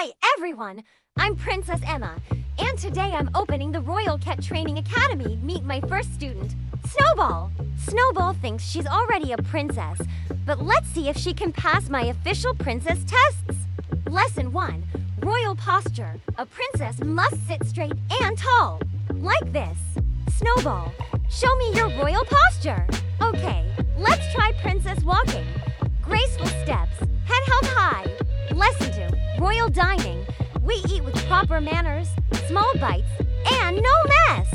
Hi, everyone! I'm Princess Emma, and today I'm opening the Royal Cat Training Academy. Meet my first student, Snowball. Snowball thinks she's already a princess, but let's see if she can pass my official princess tests. Lesson 1. Royal posture. A princess must sit straight and tall, like this. Snowball, show me your royal posture. Okay, let's try princess walking. Graceful steps, head held high. Lesson 2. Royal dining. We eat with proper manners, small bites, and no mess.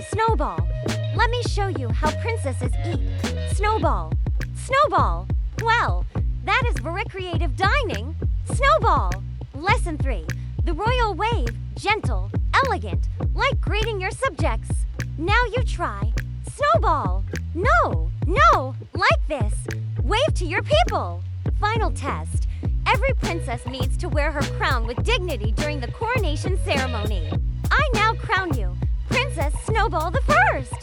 Snowball, let me show you how princesses eat. Snowball. Snowball. Well, that is very creative dining. Snowball. Lesson 3. The royal wave. Gentle, elegant, like greeting your subjects. Now you try. Snowball. No, like this. Wave to your people. Final test. Every princess needs to wear her crown with dignity during the coronation ceremony. I now crown you Princess Snowball the First.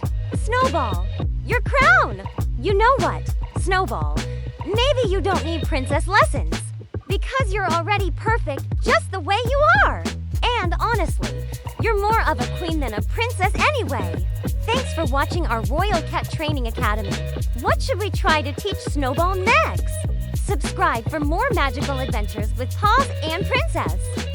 Snowball, your crown. You know what, Snowball? Maybe you don't need princess lessons because you're already perfect just the way you are. And honestly, you're more of a queen than a princess anyway. Thanks for watching our Royal Cat Training Academy. What should we try to teach Snowball next? Subscribe for more magical adventures with Paws and Princess.